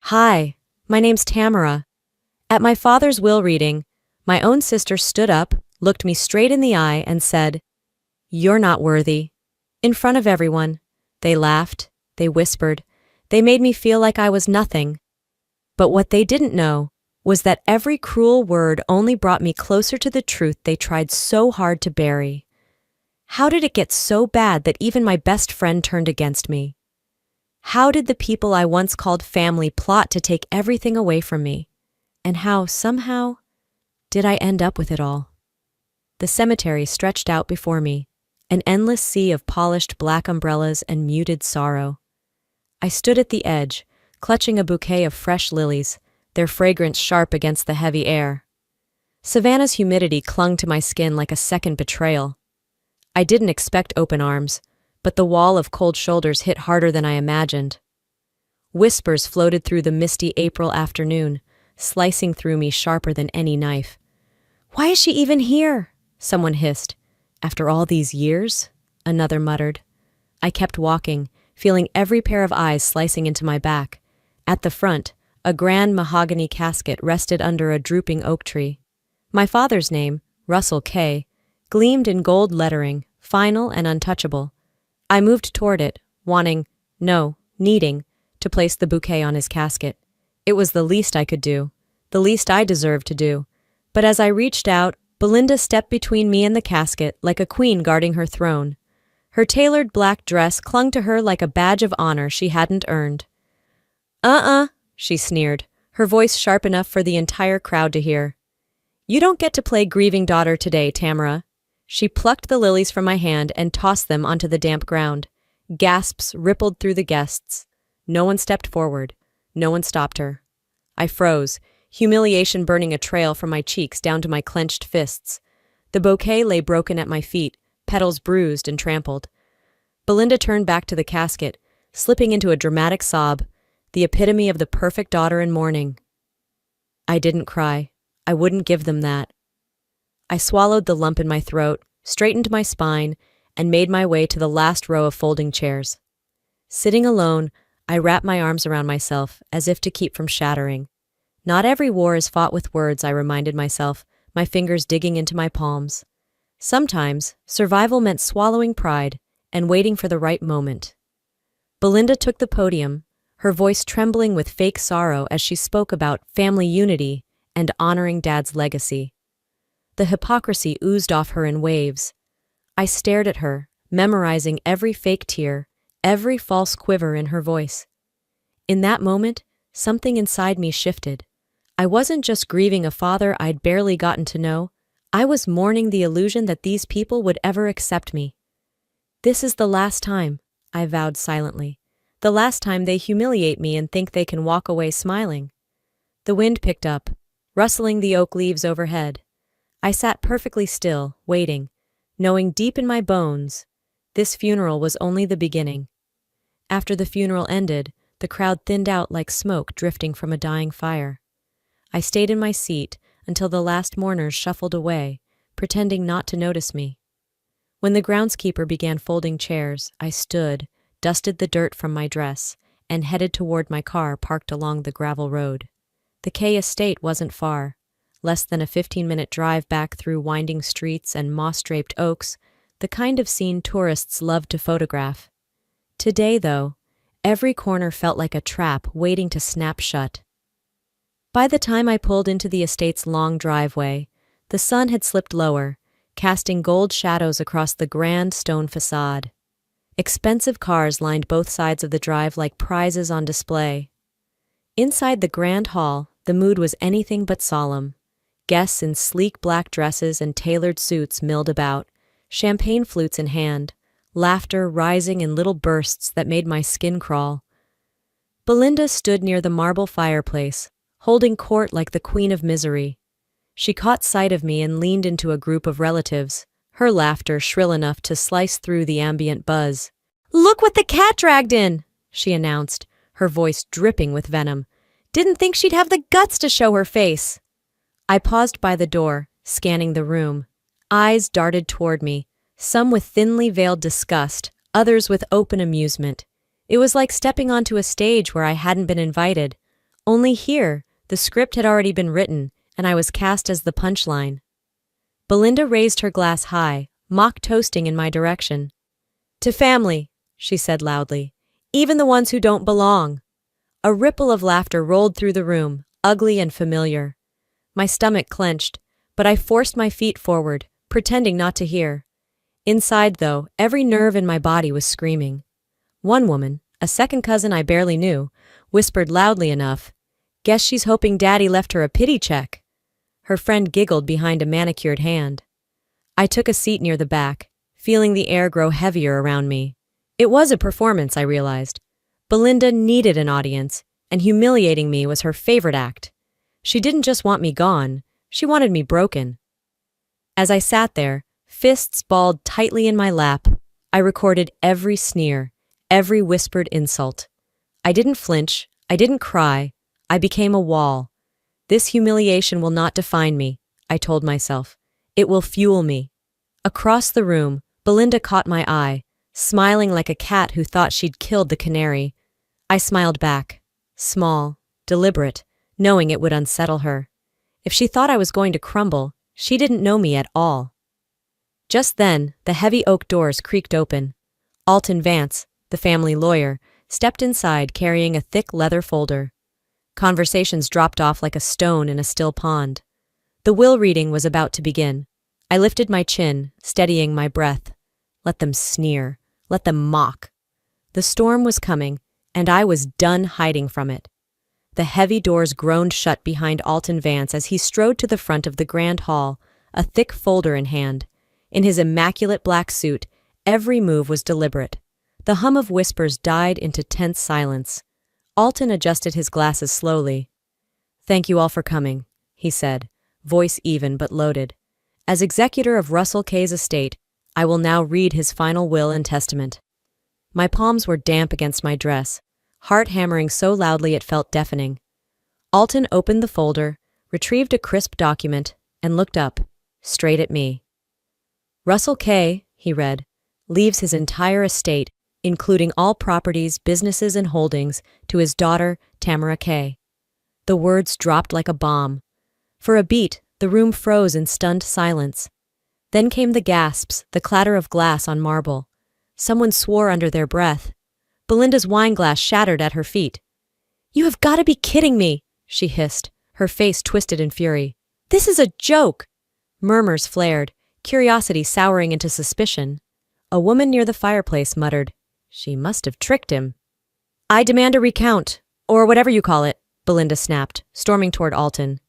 Hi, my name's Tamara. At my father's will reading, my own sister stood up, looked me straight in the eye, and said, "You're not worthy." In front of everyone. They laughed, they whispered, they made me feel like I was nothing. But what they didn't know was that every cruel word only brought me closer to the truth they tried so hard to bury. How did it get so bad that even my best friend turned against me? How did the people I once called family plot to take everything away from me? And how, somehow, did I end up with it all? The cemetery stretched out before me, an endless sea of polished black umbrellas and muted sorrow. I stood at the edge, clutching a bouquet of fresh lilies, their fragrance sharp against the heavy air. Savannah's humidity clung to my skin like a second betrayal. I didn't expect open arms, but the wall of cold shoulders hit harder than I imagined. Whispers floated through the misty April afternoon, slicing through me sharper than any knife. "Why is she even here?" someone hissed. "After all these years?" another muttered. I kept walking, feeling every pair of eyes slicing into my back. At the front, a grand mahogany casket rested under a drooping oak tree. My father's name, Russell K., gleamed in gold lettering, final and untouchable. I moved toward it, needing, to place the bouquet on his casket. It was the least I could do, the least I deserved to do. But as I reached out, Belinda stepped between me and the casket like a queen guarding her throne. Her tailored black dress clung to her like a badge of honor she hadn't earned. She sneered, her voice sharp enough for the entire crowd to hear. "You don't get to play grieving daughter today, Tamara." She plucked the lilies from my hand and tossed them onto the damp ground. Gasps rippled through the guests. No one stepped forward. No one stopped her. I froze, humiliation burning a trail from my cheeks down to my clenched fists. The bouquet lay broken at my feet, petals bruised and trampled. Belinda turned back to the casket, slipping into a dramatic sob, the epitome of the perfect daughter in mourning. I didn't cry. I wouldn't give them that. I swallowed the lump in my throat, straightened my spine, and made my way to the last row of folding chairs. Sitting alone, I wrapped my arms around myself, as if to keep from shattering. Not every war is fought with words, I reminded myself, my fingers digging into my palms. Sometimes, survival meant swallowing pride and waiting for the right moment. Belinda took the podium, her voice trembling with fake sorrow as she spoke about family unity and honoring Dad's legacy. The hypocrisy oozed off her in waves. I stared at her, memorizing every fake tear, every false quiver in her voice. In that moment, something inside me shifted. I wasn't just grieving a father I'd barely gotten to know. I was mourning the illusion that these people would ever accept me. "This is the last time," I vowed silently. "The last time they humiliate me and think they can walk away smiling." The wind picked up, rustling the oak leaves overhead. I sat perfectly still, waiting, knowing deep in my bones, this funeral was only the beginning. After the funeral ended, the crowd thinned out like smoke drifting from a dying fire. I stayed in my seat until the last mourners shuffled away, pretending not to notice me. When the groundskeeper began folding chairs, I stood, dusted the dirt from my dress, and headed toward my car parked along the gravel road. The K estate wasn't far. Less than a 15-minute drive back through winding streets and moss-draped oaks, the kind of scene tourists love to photograph. Today, though, every corner felt like a trap waiting to snap shut. By the time I pulled into the estate's long driveway, the sun had slipped lower, casting gold shadows across the grand stone facade. Expensive cars lined both sides of the drive like prizes on display. Inside the grand hall, the mood was anything but solemn. Guests in sleek black dresses and tailored suits milled about, champagne flutes in hand, laughter rising in little bursts that made my skin crawl. Belinda stood near the marble fireplace, holding court like the queen of misery. She caught sight of me and leaned into a group of relatives, her laughter shrill enough to slice through the ambient buzz. "Look what the cat dragged in," she announced, her voice dripping with venom. "Didn't think she'd have the guts to show her face." I paused by the door, scanning the room. Eyes darted toward me, some with thinly veiled disgust, others with open amusement. It was like stepping onto a stage where I hadn't been invited. Only here, the script had already been written, and I was cast as the punchline. Belinda raised her glass high, mock toasting in my direction. "To family," she said loudly. "Even the ones who don't belong." A ripple of laughter rolled through the room, ugly and familiar. My stomach clenched, but I forced my feet forward, pretending not to hear. Inside, though, every nerve in my body was screaming. One woman, a second cousin I barely knew, whispered loudly enough, "Guess she's hoping Daddy left her a pity check." Her friend giggled behind a manicured hand. I took a seat near the back, feeling the air grow heavier around me. It was a performance, I realized. Belinda needed an audience, and humiliating me was her favorite act. She didn't just want me gone, she wanted me broken. As I sat there, fists balled tightly in my lap, I recorded every sneer, every whispered insult. I didn't flinch, I didn't cry, I became a wall. This humiliation will not define me, I told myself. It will fuel me. Across the room, Belinda caught my eye, smiling like a cat who thought she'd killed the canary. I smiled back, small, deliberate, knowing it would unsettle her. If she thought I was going to crumble, she didn't know me at all. Just then, the heavy oak doors creaked open. Alton Vance, the family lawyer, stepped inside carrying a thick leather folder. Conversations dropped off like a stone in a still pond. The will reading was about to begin. I lifted my chin, steadying my breath. Let them sneer. Let them mock. The storm was coming, and I was done hiding from it. The heavy doors groaned shut behind Alton Vance as he strode to the front of the grand hall, a thick folder in hand. In his immaculate black suit, every move was deliberate. The hum of whispers died into tense silence. Alton adjusted his glasses slowly. "Thank you all for coming," he said, voice even but loaded. "As executor of Russell Kay's estate, I will now read his final will and testament." My palms were damp against my dress, heart hammering so loudly it felt deafening. Alton opened the folder, retrieved a crisp document, and looked up, straight at me. "Russell Kay," he read, "leaves his entire estate, including all properties, businesses, and holdings, to his daughter, Tamara Kay." The words dropped like a bomb. For a beat, the room froze in stunned silence. Then came the gasps, the clatter of glass on marble. Someone swore under their breath. Belinda's wineglass shattered at her feet. "You have got to be kidding me," she hissed, her face twisted in fury. "This is a joke." Murmurs flared, curiosity souring into suspicion. A woman near the fireplace muttered, "She must have tricked him." "I demand a recount, or whatever you call it," Belinda snapped, storming toward Alton.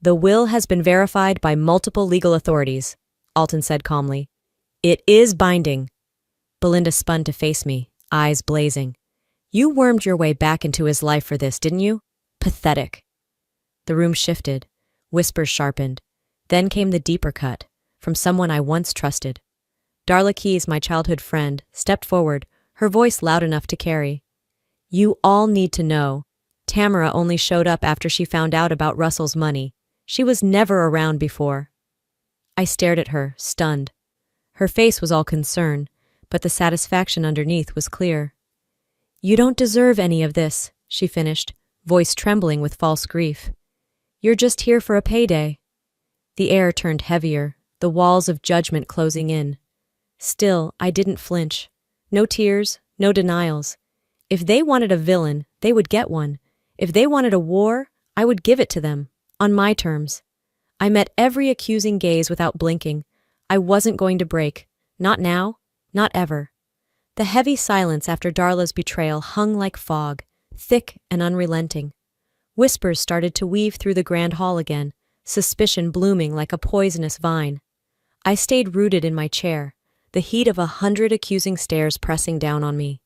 "The will has been verified by multiple legal authorities," Alton said calmly. "It is binding." Belinda spun to face me, eyes blazing. "You wormed your way back into his life for this, didn't you? Pathetic." The room shifted, whispers sharpened. Then came the deeper cut, from someone I once trusted. Darla Keyes, my childhood friend, stepped forward, her voice loud enough to carry. "You all need to know. Tamara only showed up after she found out about Russell's money. She was never around before." I stared at her, stunned. Her face was all concern, but the satisfaction underneath was clear. "You don't deserve any of this," she finished, voice trembling with false grief. "You're just here for a payday." The air turned heavier, the walls of judgment closing in. Still, I didn't flinch. No tears, no denials. If they wanted a villain, they would get one. If they wanted a war, I would give it to them, on my terms. I met every accusing gaze without blinking. I wasn't going to break. Not now, not ever. The heavy silence after Darla's betrayal hung like fog, thick and unrelenting. Whispers started to weave through the grand hall again, suspicion blooming like a poisonous vine. I stayed rooted in my chair, the heat of 100 accusing stares pressing down on me.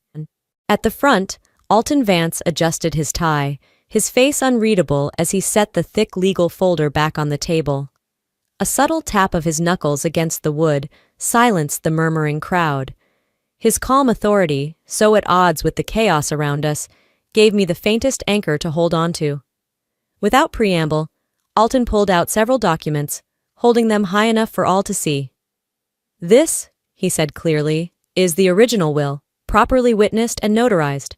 At the front, Alton Vance adjusted his tie, his face unreadable as he set the thick legal folder back on the table. A subtle tap of his knuckles against the wood silenced the murmuring crowd. His calm authority, so at odds with the chaos around us, gave me the faintest anchor to hold on to. Without preamble, Alton pulled out several documents, holding them high enough for all to see. "This," he said clearly, "is the original will, properly witnessed and notarized.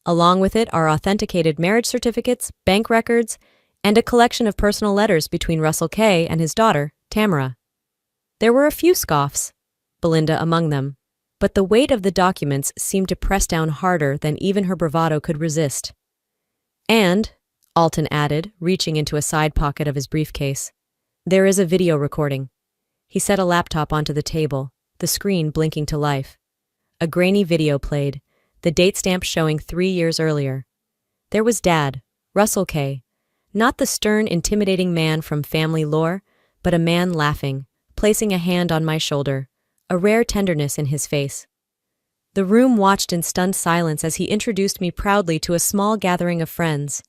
Along with it are authenticated marriage certificates, bank records, and a collection of personal letters between Russell K. and his daughter, Tamara. There were a few scoffs, Belinda among them, but the weight of the documents seemed to press down harder than even her bravado could resist. And, Alton added, reaching into a side pocket of his briefcase, there is a video recording. He set a laptop onto the table, the screen blinking to life. A grainy video played, the date stamp showing 3 years earlier. There was Dad, Russell K., not the stern, intimidating man from family lore, but a man laughing, placing a hand on my shoulder, a rare tenderness in his face. The room watched in stunned silence as he introduced me proudly to a small gathering of friends.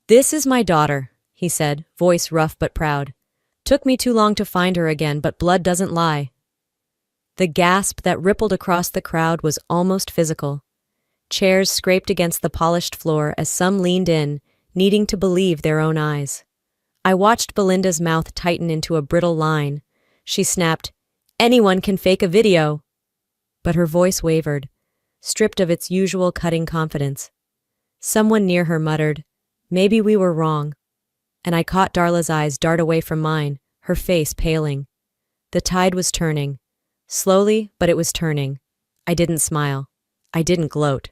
"This is my daughter," he said, voice rough but proud. "Took me too long to find her again, but blood doesn't lie." The gasp that rippled across the crowd was almost physical. Chairs scraped against the polished floor as some leaned in, needing to believe their own eyes. I watched Belinda's mouth tighten into a brittle line. She snapped, "Anyone can fake a video." But her voice wavered, stripped of its usual cutting confidence. Someone near her muttered, "Maybe we were wrong." And I caught Darla's eyes dart away from mine, her face paling. The tide was turning. Slowly, but it was turning. I didn't smile. I didn't gloat.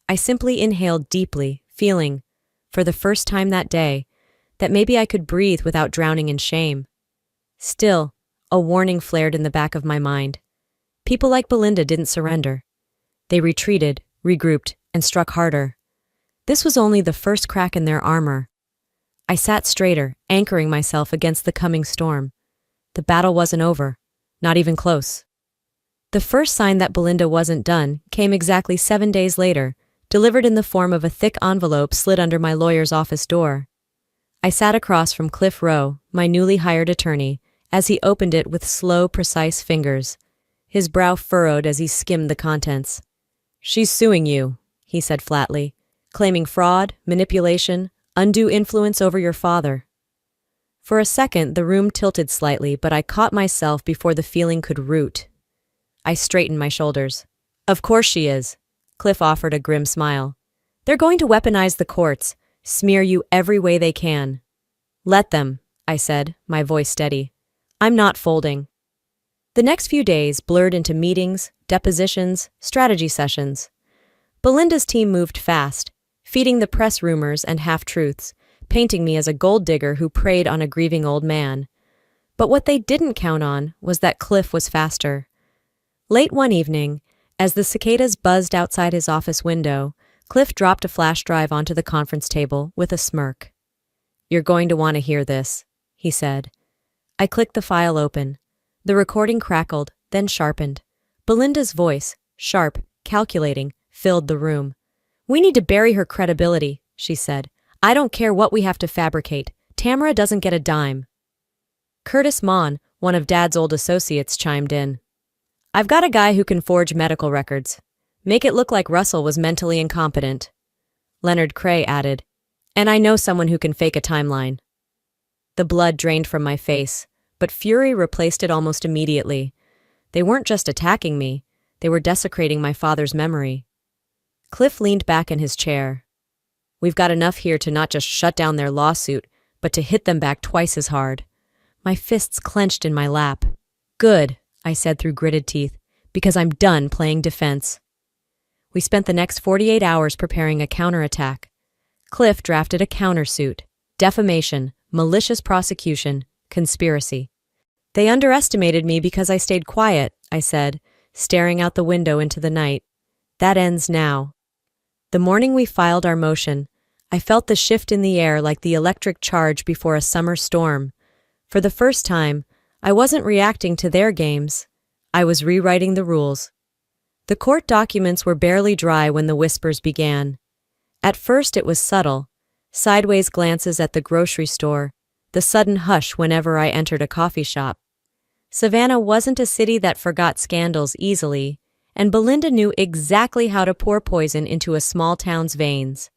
I simply inhaled deeply, feeling, for the first time that day, that maybe I could breathe without drowning in shame. Still, a warning flared in the back of my mind. People like Belinda didn't surrender. They retreated, regrouped, and struck harder. This was only the first crack in their armor. I sat straighter, anchoring myself against the coming storm. The battle wasn't over, not even close. The first sign that Belinda wasn't done came exactly 7 days later, delivered in the form of a thick envelope slid under my lawyer's office door. I sat across from Cliff Rowe, my newly hired attorney, as he opened it with slow, precise fingers. His brow furrowed as he skimmed the contents. "She's suing you," he said flatly, "claiming fraud, manipulation, undue influence over your father." For a second, the room tilted slightly, but I caught myself before the feeling could root. I straightened my shoulders. "Of course she is," Cliff offered a grim smile. "They're going to weaponize the courts, smear you every way they can." "Let them," I said, my voice steady. "I'm not folding." The next few days blurred into meetings, depositions, strategy sessions. Belinda's team moved fast, feeding the press rumors and half-truths, painting me as a gold digger who preyed on a grieving old man. But what they didn't count on was that Cliff was faster. Late one evening, as the cicadas buzzed outside his office window, Cliff dropped a flash drive onto the conference table with a smirk. "You're going to want to hear this," he said. I clicked the file open. The recording crackled, then sharpened. Belinda's voice, sharp, calculating, filled the room. "We need to bury her credibility," she said. "I don't care what we have to fabricate. Tamara doesn't get a dime." Curtis Mon, one of Dad's old associates, chimed in. "I've got a guy who can forge medical records. Make it look like Russell was mentally incompetent." Leonard Cray added, "And I know someone who can fake a timeline." The blood drained from my face, but fury replaced it almost immediately. They weren't just attacking me, they were desecrating my father's memory. Cliff leaned back in his chair. "We've got enough here to not just shut down their lawsuit, but to hit them back twice as hard." My fists clenched in my lap. "Good," I said through gritted teeth, "because I'm done playing defense." We spent the next 48 hours preparing a counterattack. Cliff drafted a countersuit: defamation, malicious prosecution, conspiracy. "They underestimated me because I stayed quiet," I said, staring out the window into the night. "That ends now." The morning we filed our motion, I felt the shift in the air like the electric charge before a summer storm. For the first time, I wasn't reacting to their games. I was rewriting the rules. The court documents were barely dry when the whispers began. At first it was subtle, sideways glances at the grocery store, the sudden hush whenever I entered a coffee shop. Savannah wasn't a city that forgot scandals easily, and Belinda knew exactly how to pour poison into a small town's veins.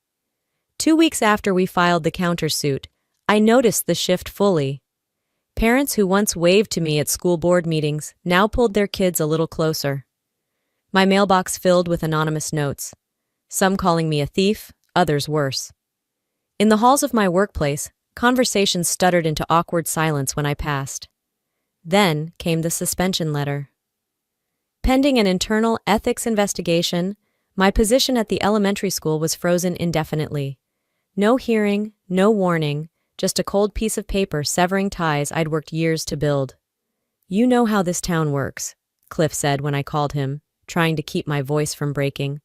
2 weeks after we filed the countersuit, I noticed the shift fully. Parents who once waved to me at school board meetings now pulled their kids a little closer. My mailbox filled with anonymous notes. some calling me a thief, others worse. In the halls of my workplace, conversations stuttered into awkward silence when I passed. Then came the suspension letter. Pending an internal ethics investigation, my position at the elementary school was frozen indefinitely. No hearing, no warning, just a cold piece of paper severing ties I'd worked years to build. "You know how this town works," Cliff said when I called him, trying to keep my voice from breaking.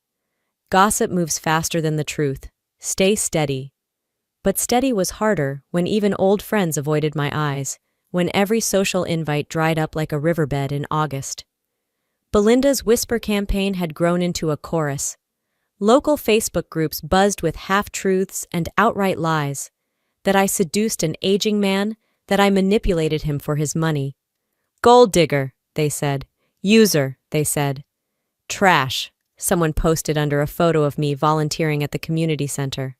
"Gossip moves faster than the truth. Stay steady." But steady was harder when even old friends avoided my eyes, when every social invite dried up like a riverbed in August. Belinda's whisper campaign had grown into a chorus. Local Facebook groups buzzed with half-truths and outright lies. That I seduced an aging man, that I manipulated him for his money. "Gold digger," they said. "User," they said. "Trash," someone posted under a photo of me volunteering at the community center.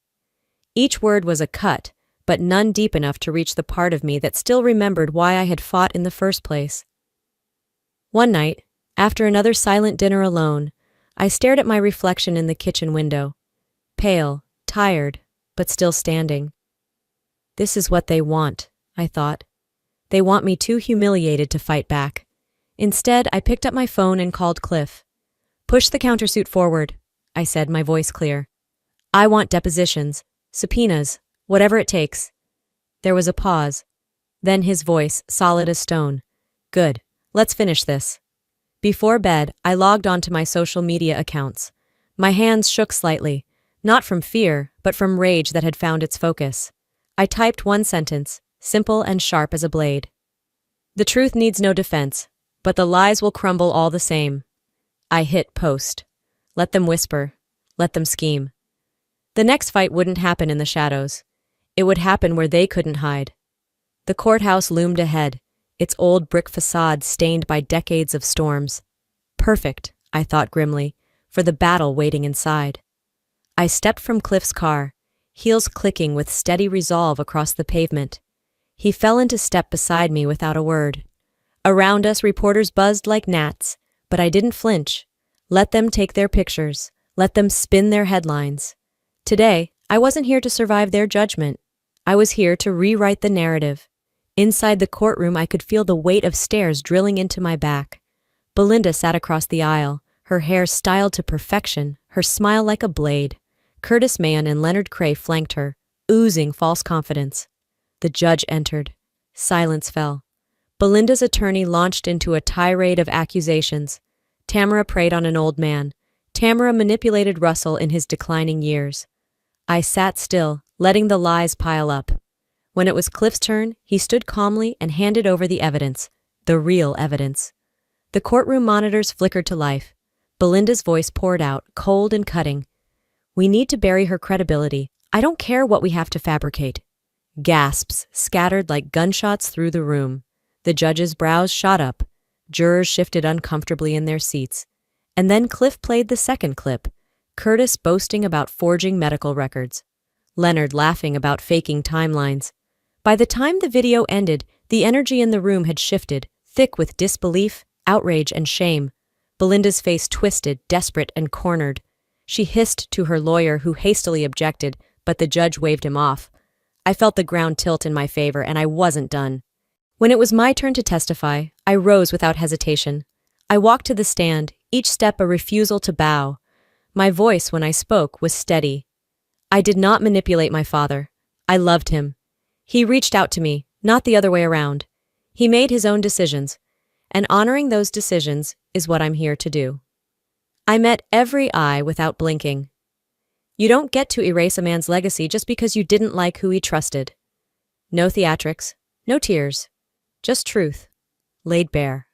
Each word was a cut, but none deep enough to reach the part of me that still remembered why I had fought in the first place. One night, after another silent dinner alone, I stared at my reflection in the kitchen window. Pale, tired, but still standing. This is what they want, I thought. They want me too humiliated to fight back. Instead, I picked up my phone and called Cliff. "Push the countersuit forward," I said, my voice clear. "I want depositions, subpoenas, whatever it takes." There was a pause. Then his voice, solid as stone. "Good. Let's finish this." Before bed, I logged onto my social media accounts. My hands shook slightly, not from fear, but from rage that had found its focus. I typed one sentence, simple and sharp as a blade. "The truth needs no defense, but the lies will crumble all the same." I hit post. Let them whisper. Let them scheme. The next fight wouldn't happen in the shadows. It would happen where they couldn't hide. The courthouse loomed ahead, its old brick facade stained by decades of storms. Perfect, I thought grimly, for the battle waiting inside. I stepped from Cliff's car, heels clicking with steady resolve across the pavement. He fell into step beside me without a word. Around us, reporters buzzed like gnats, but I didn't flinch. Let them take their pictures. Let them spin their headlines. Today, I wasn't here to survive their judgment. I was here to rewrite the narrative. Inside the courtroom, I could feel the weight of stares drilling into my back. Belinda sat across the aisle, her hair styled to perfection, her smile like a blade. Curtis Mann and Leonard Cray flanked her, oozing false confidence. The judge entered. Silence fell. Belinda's attorney launched into a tirade of accusations. Tamara preyed on an old man. Tamara manipulated Russell in his declining years. I sat still, letting the lies pile up. When it was Cliff's turn, he stood calmly and handed over the evidence, the real evidence. The courtroom monitors flickered to life. Belinda's voice poured out, cold and cutting. "We need to bury her credibility. I don't care what we have to fabricate." Gasps scattered like gunshots through the room. The judge's brows shot up. Jurors shifted uncomfortably in their seats. And then Cliff played the second clip, Curtis boasting about forging medical records, Leonard laughing about faking timelines. By the time the video ended, the energy in the room had shifted, thick with disbelief, outrage, and shame. Belinda's face twisted, desperate and cornered. She hissed to her lawyer, who hastily objected, but the judge waved him off. I felt the ground tilt in my favor, and I wasn't done. When it was my turn to testify, I rose without hesitation. I walked to the stand, each step a refusal to bow. My voice, when I spoke, was steady. I did not manipulate my father. I loved him. He reached out to me, not the other way around. He made his own decisions, and honoring those decisions is what I'm here to do. I met every eye without blinking. You don't get to erase a man's legacy just because you didn't like who he trusted. No theatrics, no tears, just truth, laid bare.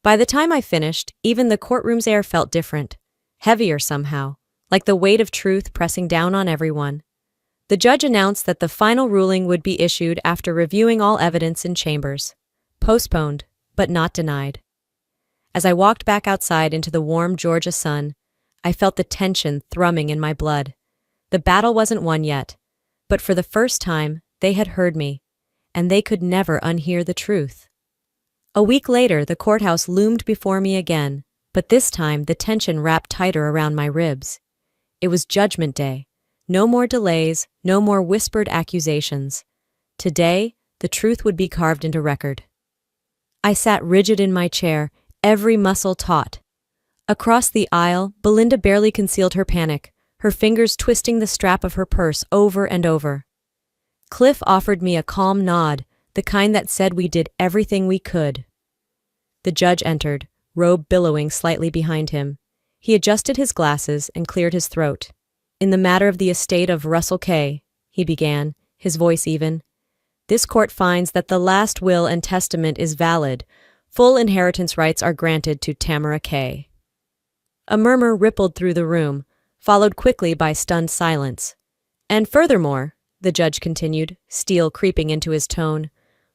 By the time I finished, even the courtroom's air felt different, heavier somehow, like the weight of truth pressing down on everyone. The judge announced that the final ruling would be issued after reviewing all evidence in chambers. Postponed, but not denied. As I walked back outside into the warm Georgia sun, I felt the tension thrumming in my blood. The battle wasn't won yet, but for the first time, they had heard me, and they could never unhear the truth. A week later, the courthouse loomed before me again, but this time the tension wrapped tighter around my ribs. It was Judgment Day. No more delays, no more whispered accusations. Today, the truth would be carved into record. I sat rigid in my chair, every muscle taut. Across the aisle, Belinda barely concealed her panic, her fingers twisting the strap of her purse over and over. Cliff offered me a calm nod, the kind that said we did everything we could. The judge entered, robe billowing slightly behind him. He adjusted his glasses and cleared his throat. "In the matter of the estate of Russell K," he began, his voice even, "this court finds that the last will and testament is valid. Full inheritance rights are granted to Tamara K." A murmur rippled through the room, followed quickly by stunned silence. "And furthermore," the judge continued, steel creeping into his tone,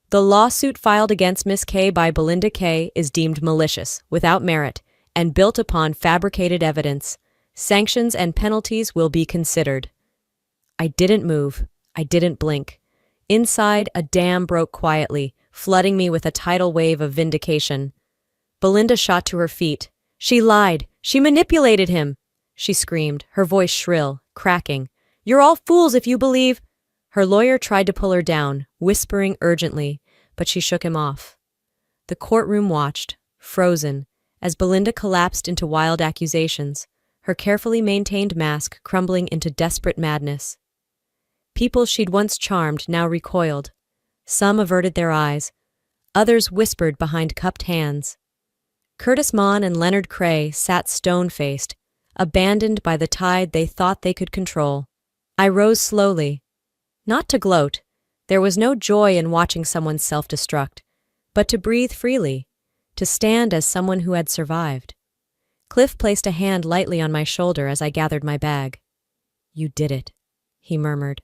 "the lawsuit filed against Miss K by Belinda K is deemed malicious, without merit, and built upon fabricated evidence. Sanctions and penalties will be considered." I didn't move. I didn't blink. Inside, a dam broke quietly, flooding me with a tidal wave of vindication. Belinda shot to her feet. "She lied! She manipulated him!" she screamed, her voice shrill, cracking. "You're all fools if you believe—" Her lawyer tried to pull her down, whispering urgently, but she shook him off. The courtroom watched, frozen, as Belinda collapsed into wild accusations, her carefully maintained mask crumbling into desperate madness. People she'd once charmed now recoiled. Some averted their eyes. Others whispered behind cupped hands. Curtis Mon and Leonard Cray sat stone-faced, abandoned by the tide they thought they could control. I rose slowly. Not to gloat. There was no joy in watching someone self-destruct, but to breathe freely, to stand as someone who had survived. Cliff placed a hand lightly on my shoulder as I gathered my bag. "You did it," he murmured.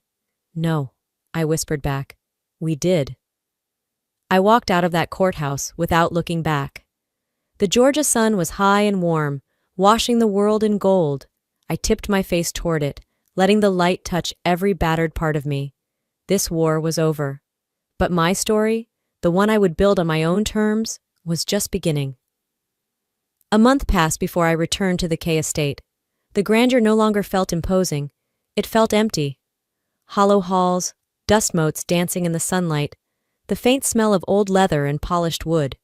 "No," I whispered back. "We did." I walked out of that courthouse without looking back. The Georgia sun was high and warm, washing the world in gold. I tipped my face toward it, letting the light touch every battered part of me. This war was over. But my story, the one I would build on my own terms, was just beginning. A month passed before I returned to the K estate. The grandeur no longer felt imposing. It felt empty. Hollow halls, dust motes dancing in the sunlight, the faint smell of old leather and polished wood.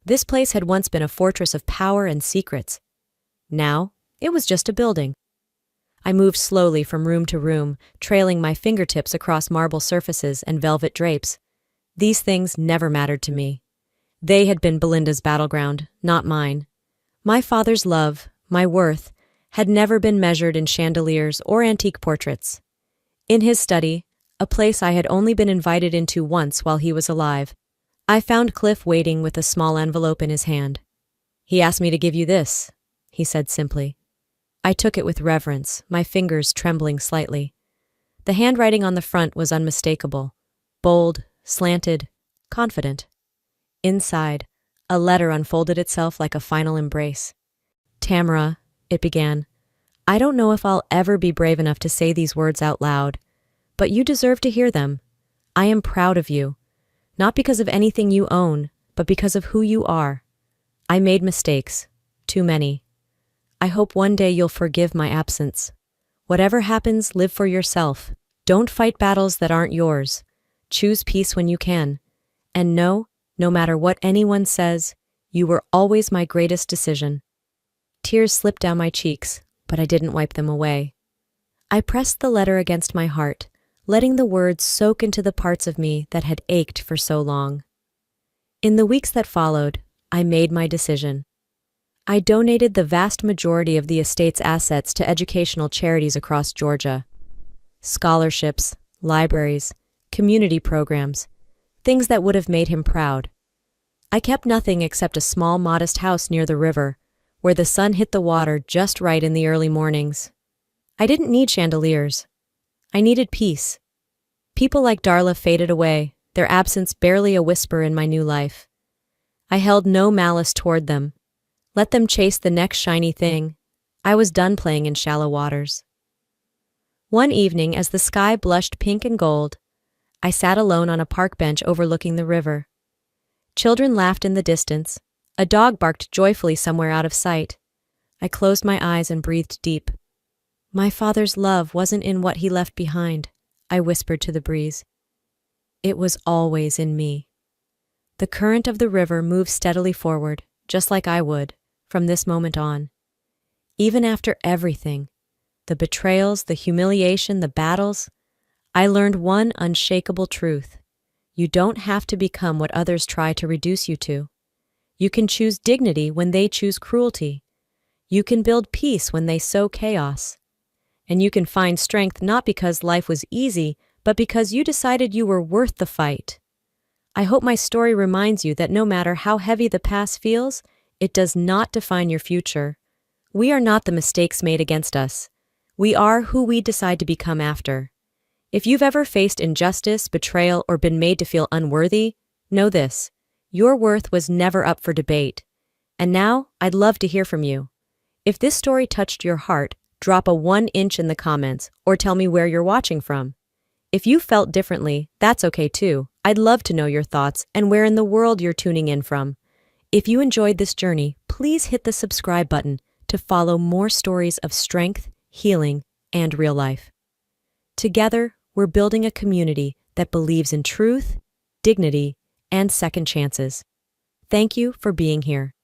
This place had once been a fortress of power and secrets. Now, it was just a building. I moved slowly from room to room, trailing my fingertips across marble surfaces and velvet drapes. These things never mattered to me. They had been Belinda's battleground, not mine. My father's love, my worth, had never been measured in chandeliers or antique portraits. In his study, a place I had only been invited into once while he was alive, I found Cliff waiting with a small envelope in his hand. "He asked me to give you this," he said simply. I took it with reverence, my fingers trembling slightly. The handwriting on the front was unmistakable, bold, slanted, confident. Inside, a letter unfolded itself like a final embrace. "Tamara," it began, "I don't know if I'll ever be brave enough to say these words out loud, but you deserve to hear them. I am proud of you. Not because of anything you own, but because of who you are. I made mistakes, too many. I hope one day you'll forgive my absence. Whatever happens, live for yourself. Don't fight battles that aren't yours. Choose peace when you can. And know, no matter what anyone says, you were always my greatest decision." Tears slipped down my cheeks, but I didn't wipe them away. I pressed the letter against my heart, letting the words soak into the parts of me that had ached for so long. In the weeks that followed, I made my decision. I donated the vast majority of the estate's assets to educational charities across Georgia. Scholarships, libraries, community programs, things that would have made him proud. I kept nothing except a small, modest house near the river, where the sun hit the water just right in the early mornings. I didn't need chandeliers. I needed peace. People like Darla faded away, their absence barely a whisper in my new life. I held no malice toward them. Let them chase the next shiny thing. I was done playing in shallow waters. One evening, as the sky blushed pink and gold, I sat alone on a park bench overlooking the river. Children laughed in the distance. A dog barked joyfully somewhere out of sight. I closed my eyes and breathed deep. My father's love wasn't in what he left behind, I whispered to the breeze. It was always in me. The current of the river moved steadily forward, just like I would, from this moment on. Even after everything, the betrayals, the humiliation, the battles, I learned one unshakable truth. You don't have to become what others try to reduce you to. You can choose dignity when they choose cruelty. You can build peace when they sow chaos. And you can find strength not because life was easy, but because you decided you were worth the fight. I hope my story reminds you that no matter how heavy the past feels, it does not define your future. We are not the mistakes made against us. We are who we decide to become after. If you've ever faced injustice, betrayal, or been made to feel unworthy, know this: your worth was never up for debate. And now, I'd love to hear from you. If this story touched your heart, drop a 1-inch in the comments or tell me where you're watching from. If you felt differently, that's okay too. I'd love to know your thoughts and where in the world you're tuning in from. If you enjoyed this journey, please hit the subscribe button to follow more stories of strength, healing, and real life. Together, we're building a community that believes in truth, dignity, and second chances. Thank you for being here.